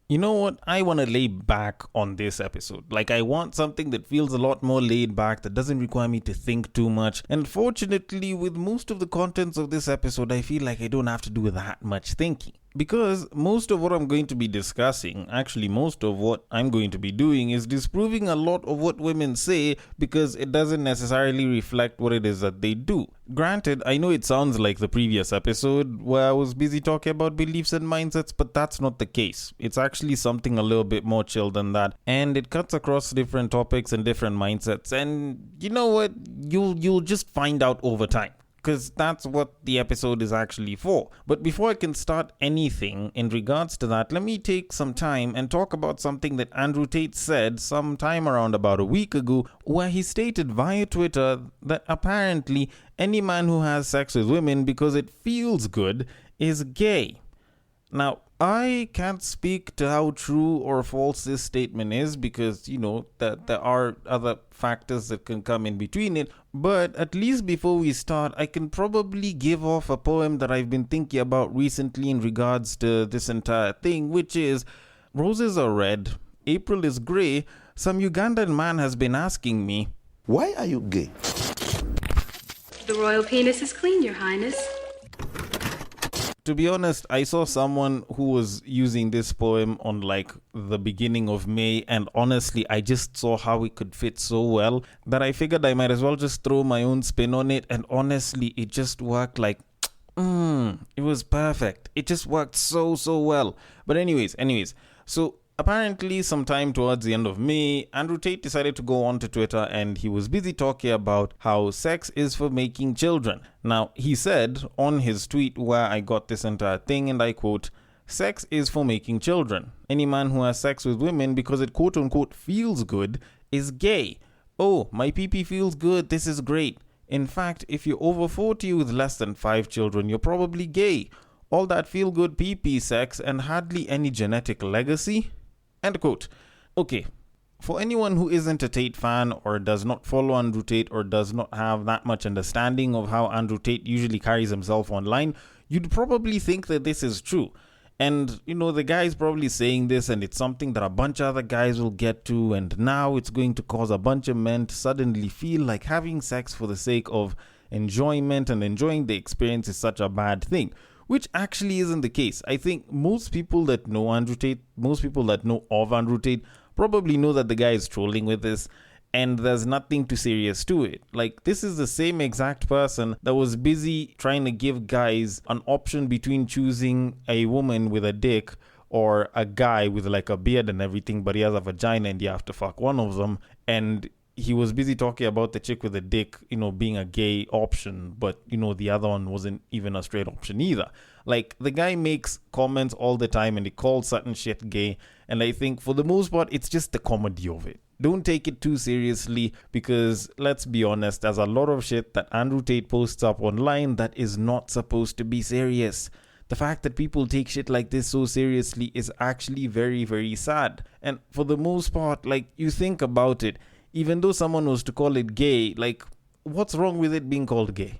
You know what? I want to lay back on this episode. Like, I want something that feels a lot more laid back, that doesn't require me to think too much. And fortunately, with most of the contents of this episode, I feel like I don't have to do that much thinking. Because most of what I'm going to be discussing, actually, most of what I'm going to be doing is disproving a lot of what women say because it doesn't necessarily reflect what it is that they do. Granted, I know it sounds like the previous episode where I was busy talking about beliefs and mindsets, but that's not the case. It's actually something a little bit more chill than that, and it cuts across different topics and different mindsets. And you know what? You'll just find out over time, because that's what the episode is actually for. But before I can start anything in regards to that, let me take some time and talk about something that Andrew Tate said sometime around about a week ago, where he stated via Twitter that apparently any man who has sex with women because it feels good is gay. Now, I can't speak to how true or false this statement is because, that there are other factors that can come in between it. But at least before we start, I can probably give off a poem that I've been thinking about recently in regards to this entire thing, which is: roses are red, April is grey. Some Ugandan man has been asking me, why are you gay? The royal penis is clean, Your Highness. To be honest, I saw someone who was using this poem on like the beginning of May, and honestly, I just saw how it could fit so well that I figured I might as well just throw my own spin on it. And honestly, it just worked like, it was perfect. It just worked so well. But anyways, so apparently sometime towards the end of May, Andrew Tate decided to go onto Twitter and he was busy talking about how sex is for making children. Now, he said on his tweet where I got this entire thing, and I quote, "Sex is for making children. Any man who has sex with women because it quote unquote feels good is gay. Oh, my pee feels good, this is great. In fact, if you're over 40 with less than 5 children, you're probably gay. All that feel good pee sex and hardly any genetic legacy." End quote. Okay, for anyone who isn't a Tate fan or does not follow Andrew Tate or does not have that much understanding of how Andrew Tate usually carries himself online, you'd probably think that this is true. And, the guy's probably saying this and it's something that a bunch of other guys will get to, and now it's going to cause a bunch of men to suddenly feel like having sex for the sake of enjoyment and enjoying the experience is such a bad thing. Which actually isn't the case. I think most people that know Andrew Tate, most people that know of Andrew Tate, probably know that the guy is trolling with this, and there's nothing too serious to it. Like, this is the same exact person that was busy trying to give guys an option between choosing a woman with a dick or a guy with like a beard and everything, but he has a vagina and you have to fuck one of them. And he was busy talking about the chick with a dick, being a gay option, but, the other one wasn't even a straight option either. Like, the guy makes comments all the time and he calls certain shit gay, and I think for the most part, it's just the comedy of it. Don't take it too seriously because, let's be honest, there's a lot of shit that Andrew Tate posts up online that is not supposed to be serious. The fact that people take shit like this so seriously is actually very, very sad. And for the most part, like, you think about it, even though someone was to call it gay, like, what's wrong with it being called gay?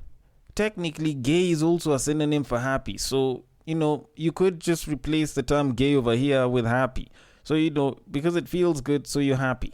Technically, gay is also a synonym for happy. So, you could just replace the term gay over here with happy. So, because it feels good, so you're happy.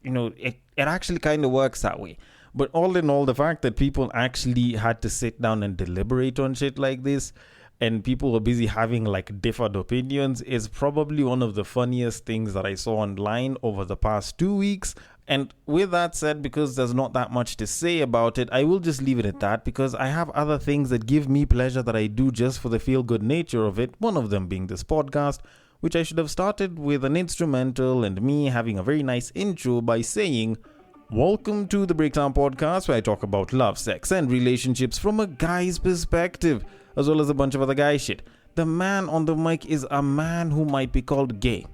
It actually kind of works that way. But all in all, the fact that people actually had to sit down and deliberate on shit like this, and people were busy having like different opinions, is probably one of the funniest things that I saw online over the past 2 weeks. And with that said, because there's not that much to say about it, I will just leave it at that because I have other things that give me pleasure that I do just for the feel-good nature of it, one of them being this podcast, which I should have started with an instrumental and me having a very nice intro by saying, "Welcome to the Breakdown Podcast, where I talk about love, sex, and relationships from a guy's perspective, as well as a bunch of other guy shit. The man on the mic is a man who might be called gay.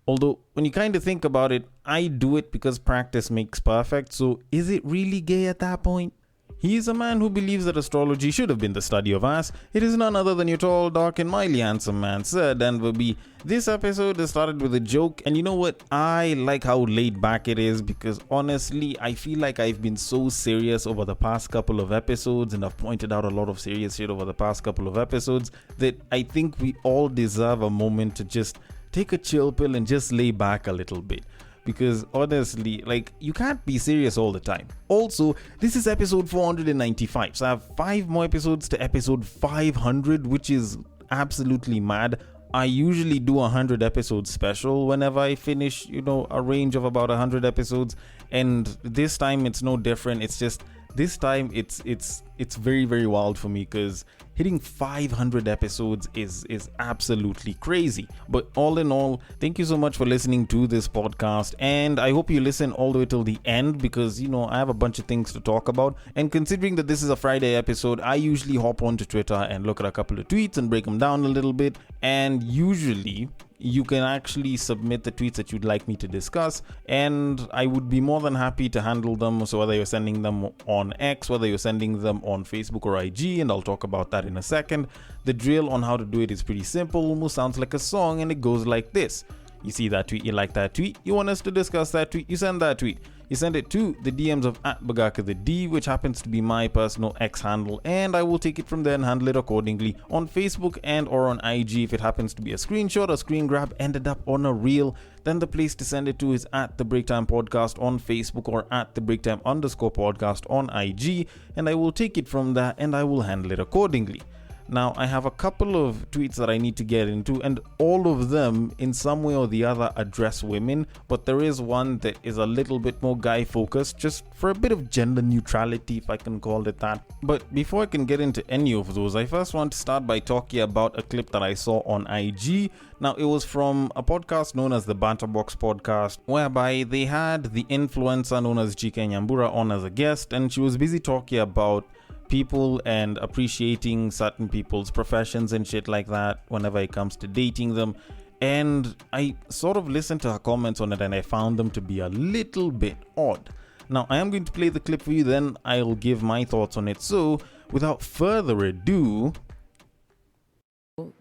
Although, when you kind of think about it, I do it because practice makes perfect, so is it really gay at that point? He is a man who believes that astrology should have been the study of ass. It is none other than your tall, dark, and mildly handsome man, Sir Denver B. This episode is started with a joke, and you know what? I like how laid back it is because honestly, I feel like I've been so serious over the past couple of episodes, and I've pointed out a lot of serious shit over the past couple of episodes, that I think we all deserve a moment to just take a chill pill and just lay back a little bit. Because honestly, like, you can't be serious all the time. Also, this is episode 495, so I have 5 more episodes to episode 500, which is absolutely mad. I usually do 100 episodes special whenever I finish, a range of about 100 episodes, and this time it's no different. It's just this time it's very, very wild for me because hitting 500 episodes is absolutely crazy. But all in all, thank you so much for listening to this podcast, and I hope you listen all the way till the end because I have a bunch of things to talk about. And considering that this is a Friday episode, I usually hop onto Twitter and look at a couple of tweets and break them down a little bit. And usually you can actually submit the tweets that you'd like me to discuss, and I would be more than happy to handle them. So whether you're sending them on X, whether you're sending them on Facebook or IG, and I'll talk about that in a second. The drill on how to do it is pretty simple, almost sounds like a song, and it goes like this. You see that tweet, you like that tweet, you want us to discuss that tweet, you send that tweet. You send it to the DMs of @BagakaTheD, which happens to be my personal X handle, and I will take it from there and handle it accordingly on Facebook and or on IG. If it happens to be a screenshot or screen grab ended up on a reel, then the place to send it to is @TheBreaktime Podcast on Facebook or @TheBreaktime_podcast on IG, and I will take it from there and I will handle it accordingly. Now, I have a couple of tweets that I need to get into, and all of them, in some way or the other, address women, but there is one that is a little bit more guy-focused, just for a bit of gender neutrality, if I can call it that. But before I can get into any of those, I first want to start by talking about a clip that I saw on IG. Now, it was from a podcast known as the Banterbox Podcast, whereby they had the influencer known as GK Nyambura on as a guest, and she was busy talking about people and appreciating certain people's professions and shit like that whenever it comes to dating them. And I sort of listened to her comments on it and I found them to be a little bit odd. Now, I am going to play the clip for you, then I'll give my thoughts on it. So, without further ado...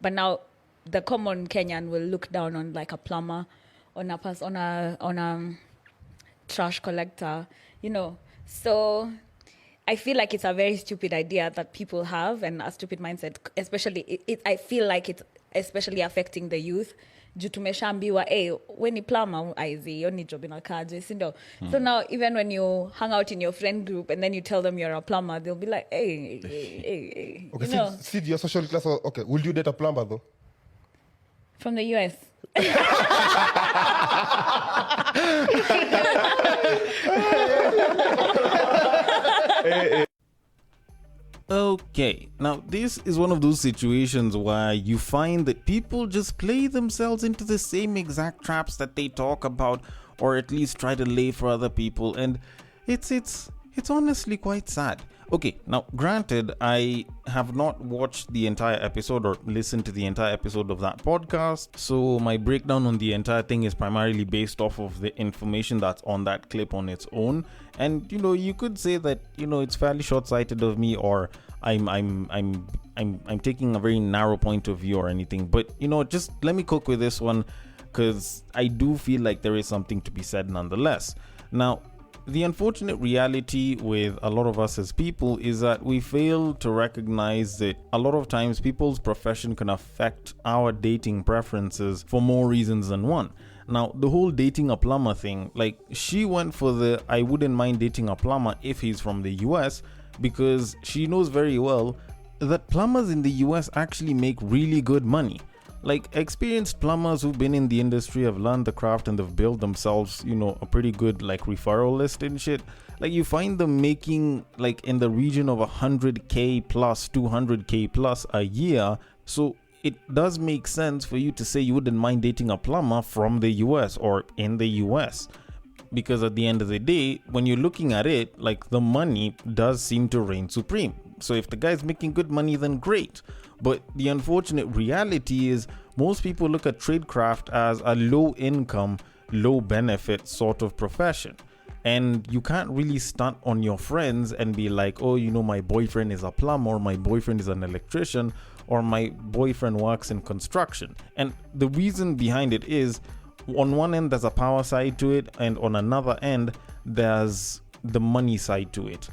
But now, the common Kenyan will look down on like a plumber, on a trash collector, So... I feel like it's a very stupid idea that people have and a stupid mindset, especially I feel like it's especially affecting the youth. Juu tumeshaambiwa, when ni plumber, hiyo ni job inakaje, sindo? So now, even when you hang out in your friend group and then you tell them you're a plumber, they'll be like, hey. Okay, see your social class. Okay, will you date a plumber though? From the US. Okay, now this is one of those situations where you find that people just play themselves into the same exact traps that they talk about, or at least try to lay for other people, and it's honestly quite sad. Okay, now granted, I have not watched the entire episode or listened to the entire episode of that podcast, so my breakdown on the entire thing is primarily based off of the information that's on that clip on its own. And you could say that it's fairly short-sighted of me, or I'm taking a very narrow point of view or anything. But just let me cook with this one, because I do feel like there is something to be said nonetheless. Now, the unfortunate reality with a lot of us as people is that we fail to recognize that a lot of times people's profession can affect our dating preferences for more reasons than one. Now, the whole dating a plumber thing, like, she went for the I wouldn't mind dating a plumber if he's from the US, because she knows very well that plumbers in the US actually make really good money. Like, experienced plumbers who've been in the industry have learned the craft and they've built themselves, a pretty good like referral list and shit. Like, you find them making like in the region of 100k plus, 200k plus a year. So it does make sense for you to say you wouldn't mind dating a plumber from the US or in the US. Because at the end of the day, when you're looking at it, like, the money does seem to reign supreme. So if the guy's making good money, then great. But the unfortunate reality is most people look at tradecraft as a low income, low benefit sort of profession. And you can't really stunt on your friends and be like, oh, my boyfriend is a plumber, or my boyfriend is an electrician, or my boyfriend works in construction. And the reason behind it is, on one end there's a power side to it, and on another end there's the money side to it.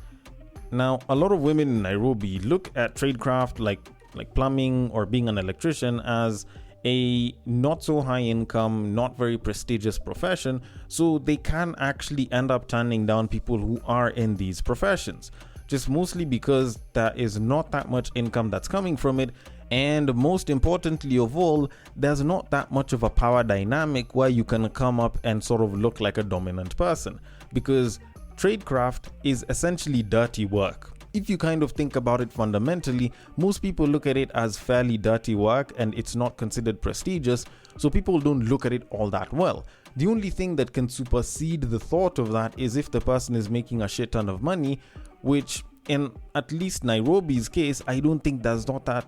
Now, a lot of women in Nairobi look at tradecraft like plumbing or being an electrician as a not so high income, not very prestigious profession, so they can actually end up turning down people who are in these professions, just mostly because there is not that much income that's coming from it. And most importantly of all, there's not that much of a power dynamic where you can come up and sort of look like a dominant person, because tradecraft is essentially dirty work. If you kind of think about it fundamentally, most people look at it as fairly dirty work and it's not considered prestigious, so people don't look at it all that well. The only thing that can supersede the thought of that is if the person is making a shit ton of money, which in at least Nairobi's case, I don't think there's that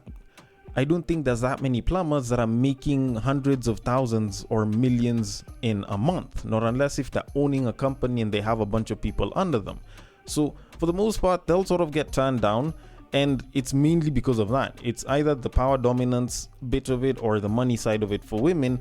many plumbers that are making hundreds of thousands or millions in a month, not unless if they're owning a company and they have a bunch of people under them. So for the most part, they'll sort of get turned down, and it's mainly because of that. It's either the power dominance bit of it or the money side of it for women.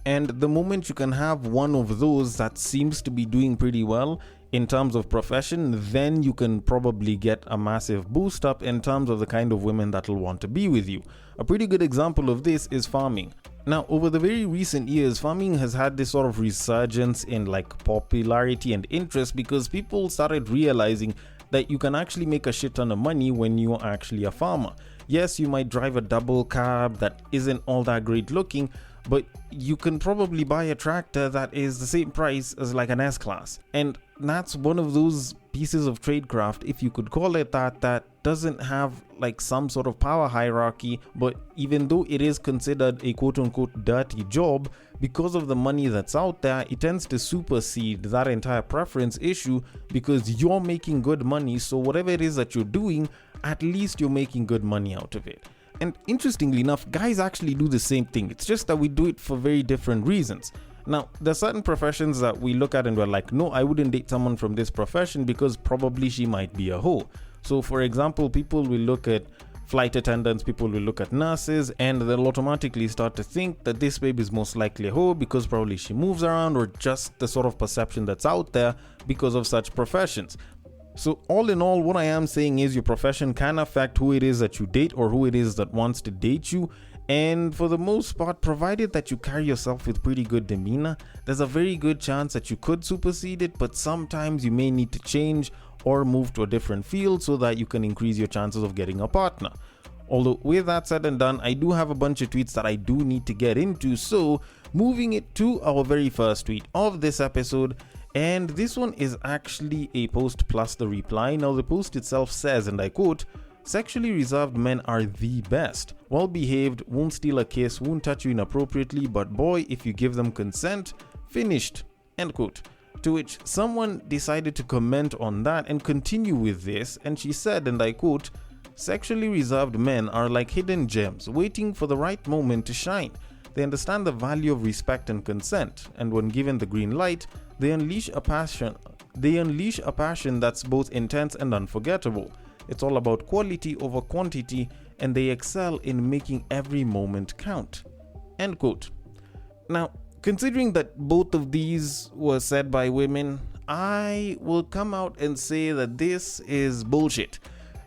And the moment you can have one of those that seems to be doing pretty well in terms of profession, then you can probably get a massive boost up in terms of the kind of women that will want to be with you. A pretty good example of this is farming. Now, over the very recent years, farming has had this sort of resurgence in like popularity and interest because people started realizing that you can actually make a shit ton of money when you're actually a farmer. Yes, you might drive a double cab that isn't all that great looking, but you can probably buy a tractor that is the same price as like an S-Class. And that's one of those pieces of tradecraft, if you could call it that, that doesn't have like some sort of power hierarchy, but even though it is considered a quote-unquote dirty job, because of the money that's out there, it tends to supersede that entire preference issue because you're making good money, so whatever it is that you're doing, at least you're making good money out of it. And interestingly enough, guys actually do the same thing. It's just that we do it for very different reasons. Now, there's certain professions that we look at and we're like, no, I wouldn't date someone from this profession because probably she might be a hoe. So for example, people will look at flight attendants, people will look at nurses, and they'll automatically start to think that this babe is most likely a hoe because probably she moves around, or just the sort of perception that's out there because of such professions. So all in all, what I am saying is your profession can affect who it is that you date or who it is that wants to date you. And for the most part, provided that you carry yourself with pretty good demeanor, there's a very good chance that you could supersede it, but sometimes you may need to change or move to a different field so that you can increase your chances of getting a partner. Although with that said and done, I do have a bunch of tweets that I do need to get into, so moving it to our very first tweet of this episode. And this one is actually a post plus the reply. Now the post itself says, and I quote, "Sexually reserved men are the best. Well behaved, won't steal a kiss, won't touch you inappropriately, but boy, if you give them consent, finished." End quote. To which someone decided to comment on that and continue with this, and she said, and I quote, "Sexually reserved men are like hidden gems, waiting for the right moment to shine. They understand the value of respect and consent, and when given the green light, they unleash a passion that's both intense and unforgettable. It's all about quality over quantity, and they excel in making every moment count." End quote. Now, considering that both of these were said by women, I will come out and say that this is bullshit.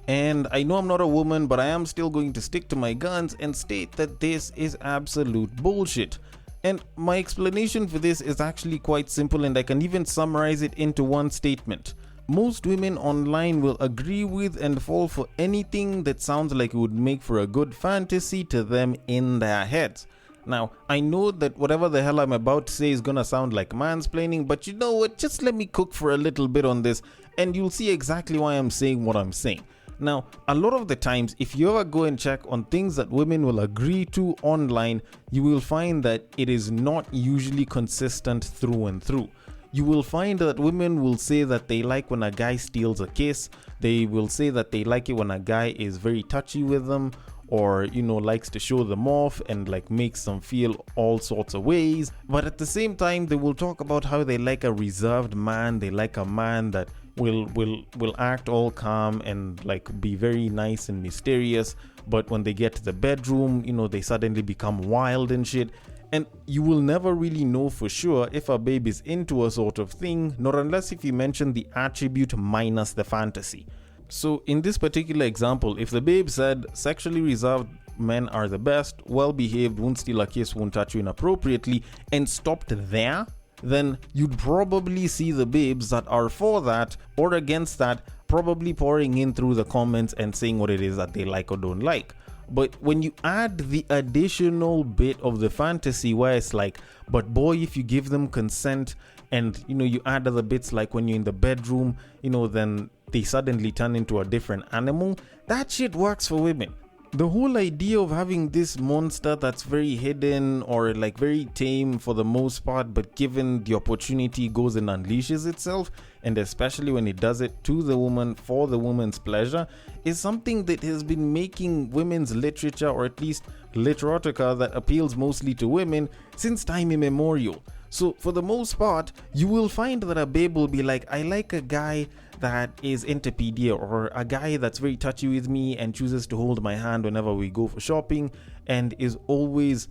And I know I'm not a woman, but I am still going to stick to my guns and state that this is absolute bullshit. And my explanation for this is actually quite simple, and I can even summarize it into one statement. Most women online will agree with and fall for anything that sounds like it would make for a good fantasy to them in their heads. Now, I know that whatever the hell I'm about to say is gonna sound like mansplaining, but you know what? Just let me cook for a little bit on this, and you'll see exactly why I'm saying what I'm saying. Now, a lot of the times, if you ever go and check on things that women will agree to online, you will find that it is not usually consistent through and through. You will find that women will say that they like when a guy steals a kiss. They will say that they like it when a guy is very touchy with them, or likes to show them off and like makes them feel all sorts of ways. But at the same time, they will talk about how they like a reserved man. They like a man that will act all calm and like be very nice and mysterious, but when they get to the bedroom, they suddenly become wild and shit. And you will never really know for sure if a babe is into a sort of thing, not unless if you mention the attribute minus the fantasy. So in this particular example, if the babe said sexually reserved men are the best, well behaved, won't steal a kiss, won't touch you inappropriately, and stopped there, then you'd probably see the babes that are for that or against that probably pouring in through the comments and saying what it is that they like or don't like. But when you add the additional bit of the fantasy where it's like, but boy, if you give them consent, and you add other bits like when you're in the bedroom, then they suddenly turn into a different animal, that shit works for women. The whole idea of having this monster that's very hidden or like very tame for the most part, but given the opportunity goes and unleashes itself, and especially when it does it to the woman for the woman's pleasure, is something that has been making women's literature, or at least literotica that appeals mostly to women, since time immemorial. So for the most part, you will find that a babe will be like, I like a guy that is into PDA, or a guy that's very touchy with me and chooses to hold my hand whenever we go for shopping and is always,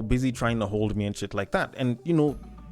busy trying to hold me and shit like that. And,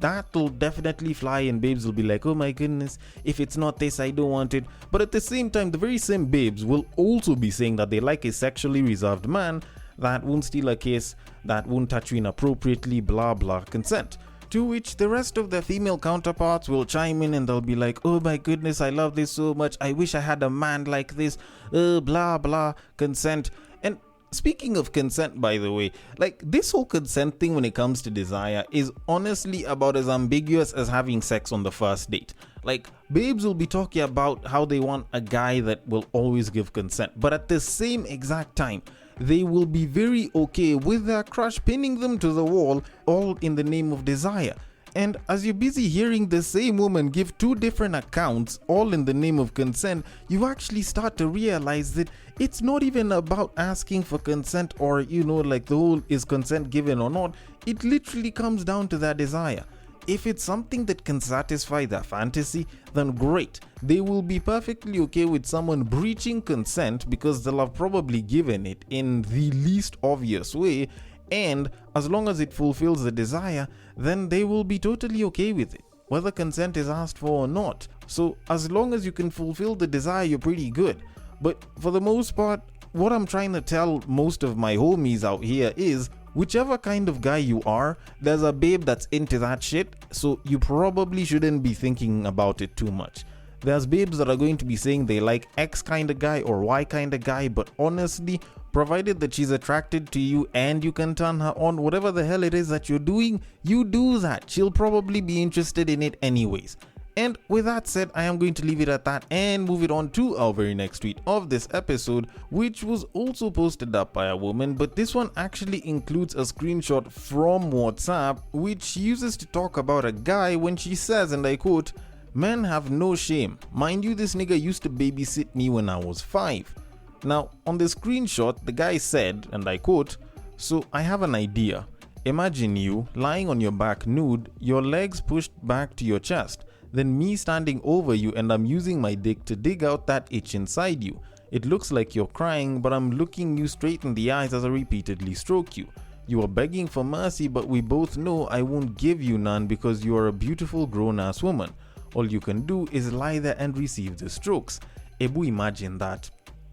that'll definitely fly, and babes will be like, oh my goodness, if it's not this, I don't want it. But at the same time, the very same babes will also be saying that they like a sexually reserved man that won't steal a kiss, that won't touch you inappropriately, blah blah, consent. To which the rest of their female counterparts will chime in and they'll be like, oh my goodness, I love this so much, I wish I had a man like this, blah blah, consent. And speaking of consent, by the way, like this whole consent thing when it comes to desire is honestly about as ambiguous as having sex on the first date. Like, babes will be talking about how they want a guy that will always give consent, but at the same exact time, they will be very okay with their crush pinning them to the wall, all in the name of desire. And as you're busy hearing the same woman give two different accounts, all in the name of consent, you actually start to realize that it's not even about asking for consent or, like the whole is consent given or not. It literally comes down to their desire. If it's something that can satisfy their fantasy, then great. They will be perfectly okay with someone breaching consent because they'll have probably given it in the least obvious way, and as long as it fulfills the desire, then they will be totally okay with it, whether consent is asked for or not. So as long as you can fulfill the desire, you're pretty good. But for the most part, what I'm trying to tell most of my homies out here is, whichever kind of guy you are, there's a babe that's into that shit, so you probably shouldn't be thinking about it too much. There's babes that are going to be saying they like X kind of guy or Y kind of guy, but honestly, provided that she's attracted to you and you can turn her on, whatever the hell it is that you're doing, you do that. She'll probably be interested in it anyways. And with that said, I am going to leave it at that and move it on to our very next tweet of this episode, which was also posted up by a woman, but this one actually includes a screenshot from WhatsApp, which she uses to talk about a guy when she says, and I quote, "Men have no shame. Mind you, this nigga used to babysit me when I was 5. Now, on the screenshot, the guy said, and I quote, "So I have an idea. Imagine you lying on your back nude, your legs pushed back to your chest. Then me standing over you and I'm using my dick to dig out that itch inside you. It looks like you're crying, but I'm looking you straight in the eyes as I repeatedly stroke you. You are begging for mercy, but we both know I won't give you none because you are a beautiful grown-ass woman. All you can do is lie there and receive the strokes. Ebu, imagine that."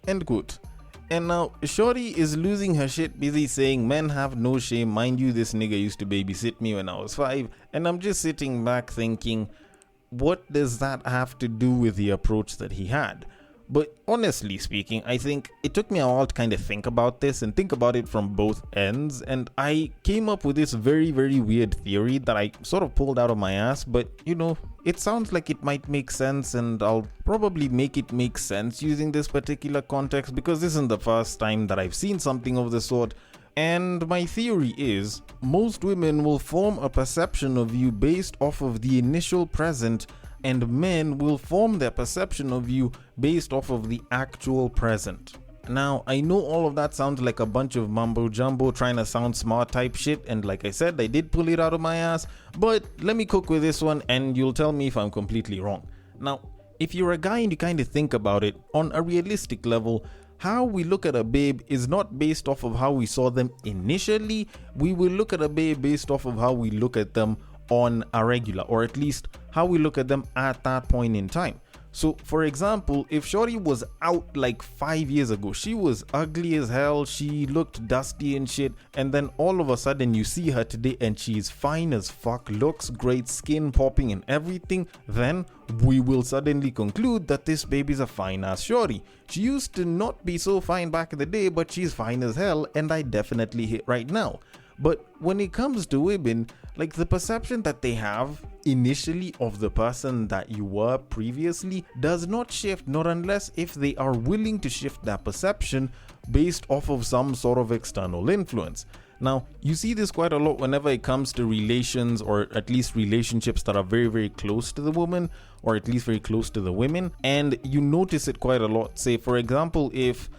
End quote. And now, Shorty is losing her shit busy saying men have no shame. Mind you, this nigga used to babysit me when I was 5. And I'm just sitting back thinking, what does that have to do with the approach that he had? But honestly speaking, I think it took me a while to kind of think about this and think about it from both ends, and I came up with this very, very weird theory that I sort of pulled out of my ass, but it sounds like it might make sense, and I'll probably make it make sense using this particular context because this isn't the first time that I've seen something of the sort. And my theory is, most women will form a perception of you based off of the initial present, and men will form their perception of you based off of the actual present. Now, I know all of that sounds like a bunch of mumbo jumbo trying to sound smart type shit, and like I said, I did pull it out of my ass, but let me cook with this one and you'll tell me if I'm completely wrong. Now, if you're a guy and you kind of think about it, on a realistic level, how we look at a babe is not based off of how we saw them initially. We will look at a babe based off of how we look at them on a regular, or at least how we look at them at that point in time. So, for example, if Shorty was out like 5 years ago, she was ugly as hell, she looked dusty and shit, and then all of a sudden you see her today and she's fine as fuck, looks great, skin popping and everything, then we will suddenly conclude that this baby's a fine ass Shorty. She used to not be so fine back in the day, but she's fine as hell, and I definitely hit right now. But when it comes to women, like the perception that they have initially of the person that you were previously does not shift, not unless if they are willing to shift that perception based off of some sort of external influence. Now, you see this quite a lot whenever it comes to relations, or at least relationships that are very, very close to the woman, or at least very close to the women. And you notice it quite a lot. Say, for example, if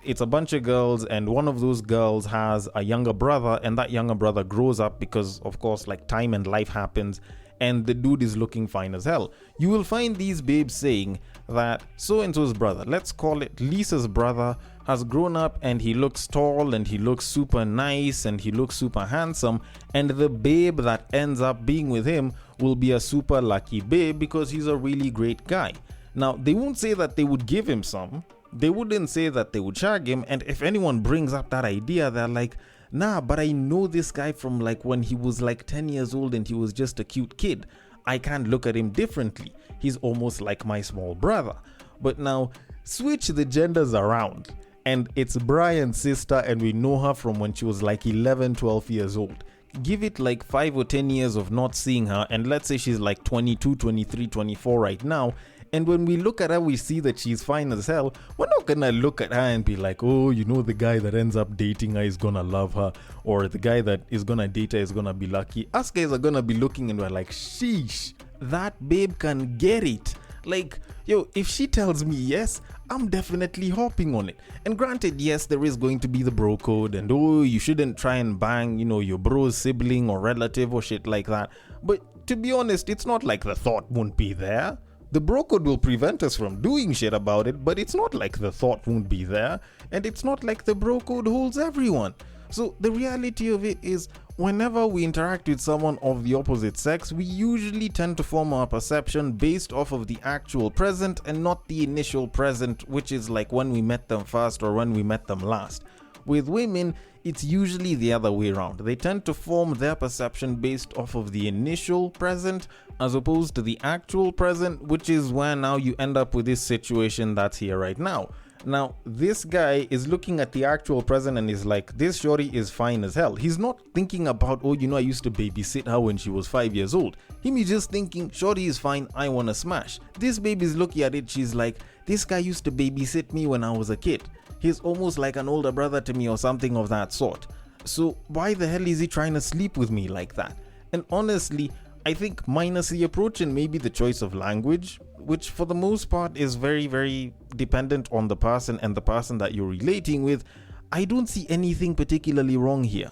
it's a bunch of girls and one of those girls has a younger brother, and that younger brother grows up because, of course, like time and life happens, and the dude is looking fine as hell. You will find these babes saying that so-and-so's brother, let's call it Lisa's brother, has grown up and he looks tall and he looks super nice and he looks super handsome, and the babe that ends up being with him will be a super lucky babe because he's a really great guy. Now, they won't say that they would give him some. They wouldn't say that they would shag him, and if anyone brings up that idea, they're like, nah, but I know this guy from like when he was like 10 years old and he was just a cute kid. I can't look at him differently. He's almost like my small brother. But now, switch the genders around, and it's Brian's sister, and we know her from when she was like 11, 12 years old. Give it like 5 or 10 years of not seeing her, and let's say she's like 22, 23, 24 right now. And when we look at her, we see that she's fine as hell. We're not gonna look at her and be like, oh, the guy that ends up dating her is gonna love her, or the guy that is gonna date her is gonna be lucky. Us guys are gonna be looking and we're like, sheesh, that babe can get it. Like, if she tells me yes, I'm definitely hopping on it. And granted, yes, there is going to be the bro code, and you shouldn't try and bang, your bro's sibling or relative or shit like that. But to be honest, it's not like the thought won't be there. The bro code will prevent us from doing shit about it, but it's not like the thought won't be there, and it's not like the bro code holds everyone. So the reality of it is, whenever we interact with someone of the opposite sex, we usually tend to form our perception based off of the actual present and not the initial present, which is like when we met them first or when we met them last. With women, it's usually the other way around. They tend to form their perception based off of the initial present as opposed to the actual present, which is where now you end up with this situation that's here right now. Now, this guy is looking at the actual present and is like, this shorty is fine as hell. He's not thinking about, I used to babysit her when she was 5 years old. Him is just thinking, shorty is fine, I wanna smash. This baby's looking at it, she's like, this guy used to babysit me when I was a kid. He's almost like an older brother to me or something of that sort. So why the hell is he trying to sleep with me like that? And honestly, I think minus the approach and maybe the choice of language, which for the most part is very, very dependent on the person and the person that you're relating with, I don't see anything particularly wrong here.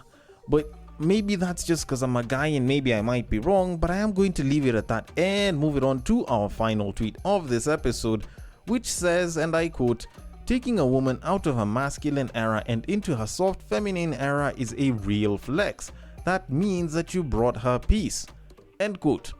But maybe that's just because I'm a guy and maybe I might be wrong, but I am going to leave it at that and move it on to our final tweet of this episode, which says, and I quote, "Taking a woman out of her masculine era and into her soft feminine era is a real flex. That means that you brought her peace." End quote.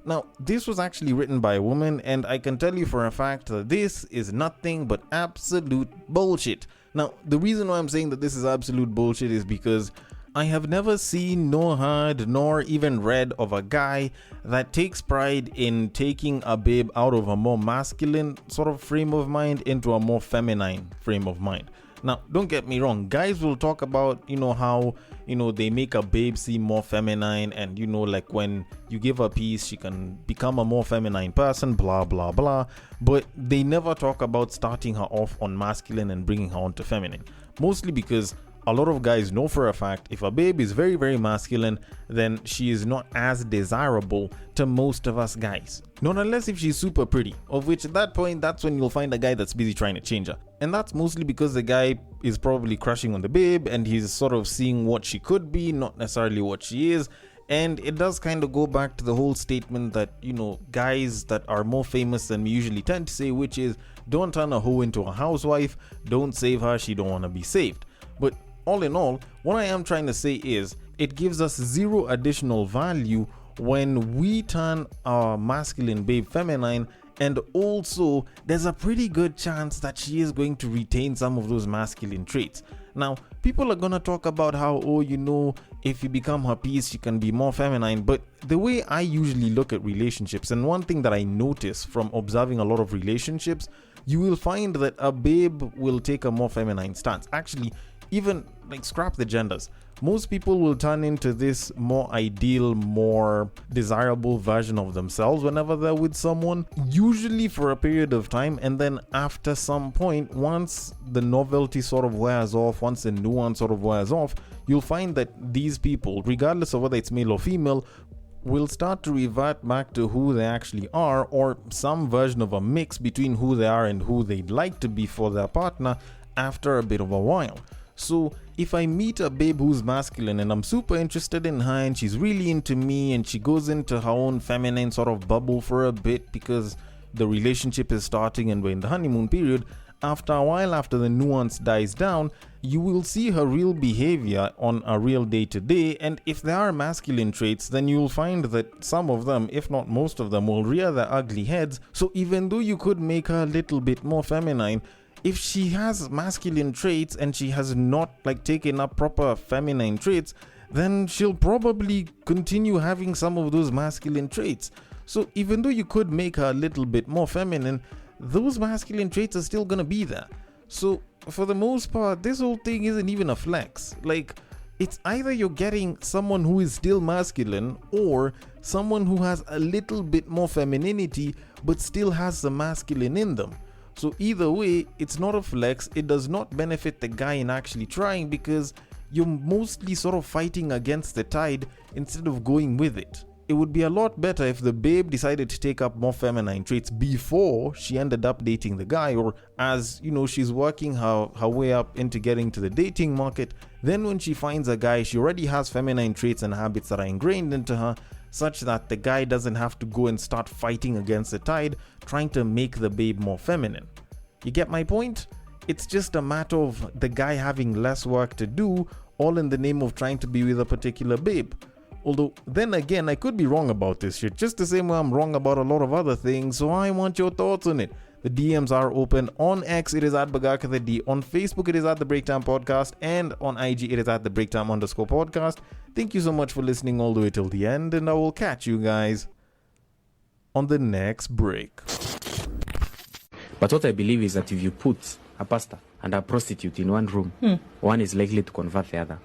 Now, this was actually written by a woman, and I can tell you for a fact that this is nothing but absolute bullshit. Now, the reason why I'm saying that this is absolute bullshit is because I have never seen, nor heard, nor even read of a guy that takes pride in taking a babe out of a more masculine sort of frame of mind into a more feminine frame of mind. Now, don't get me wrong, guys will talk about, how, they make a babe seem more feminine and, like when you give her peace, she can become a more feminine person, blah, blah, blah. But they never talk about starting her off on masculine and bringing her on to feminine. Mostly because a lot of guys know for a fact if a babe is very, very masculine, then she is not as desirable to most of us guys. Not unless if she's super pretty, of which at that point, that's when you'll find a guy that's busy trying to change her. And that's mostly because the guy is probably crushing on the babe and he's sort of seeing what she could be, not necessarily what she is. And it does kind of go back to the whole statement that, guys that are more famous than we usually tend to say, which is, don't turn a hoe into a housewife, don't save her, she don't want to be saved. But all in all, what I am trying to say is it gives us zero additional value when we turn our masculine babe feminine And also, there's a pretty good chance that she is going to retain some of those masculine traits. Now, people are going to talk about how, if you become her piece, she can be more feminine. But the way I usually look at relationships, and one thing that I notice from observing a lot of relationships, you will find that a babe will take a more feminine stance. Actually, even scrap the genders. Most people will turn into this more ideal, more desirable version of themselves whenever they're with someone, usually for a period of time. And then after some point, once the novelty sort of wears off, once the nuance sort of wears off, you'll find that these people, regardless of whether it's male or female, will start to revert back to who they actually are, or some version of a mix between who they are and who they'd like to be for their partner after a bit of a while. So if I meet a babe who's masculine and I'm super interested in her and she's really into me and she goes into her own feminine sort of bubble for a bit because the relationship is starting and we're in the honeymoon period, after a while, after the nuance dies down, you will see her real behavior on a real day-to-day, and if there are masculine traits, then you'll find that some of them, if not most of them, will rear their ugly heads. So even though you could make her a little bit more feminine, if she has masculine traits and she has not taken up proper feminine traits, then she'll probably continue having some of those masculine traits. So even though you could make her a little bit more feminine, those masculine traits are still gonna be there. So for the most part, this whole thing isn't even a flex. It's either you're getting someone who is still masculine or someone who has a little bit more femininity but still has the masculine in them. So either way, it's not a flex. It does not benefit the guy in actually trying because you're mostly sort of fighting against the tide instead of going with it. It would be a lot better if the babe decided to take up more feminine traits before she ended up dating the guy, or as she's working her way up into getting to the dating market. Then when she finds a guy, she already has feminine traits and habits that are ingrained into her, such that the guy doesn't have to go and start fighting against the tide trying to make the babe more feminine. You get my point? It's just a matter of the guy having less work to do, all in the name of trying to be with a particular babe. Although, then again, I could be wrong about this shit, just the same way I'm wrong about a lot of other things, so I want your thoughts on it. The DMs are open. On X, it is at @BagakaTheD. On Facebook, it is at The Breaktime Podcast. And on IG, it is at The Breaktime_podcast. Thank you so much for listening all the way till the end, and I will catch you guys on the next break. But what I believe is that if you put a pastor and a prostitute in one room, one is likely to convert the other.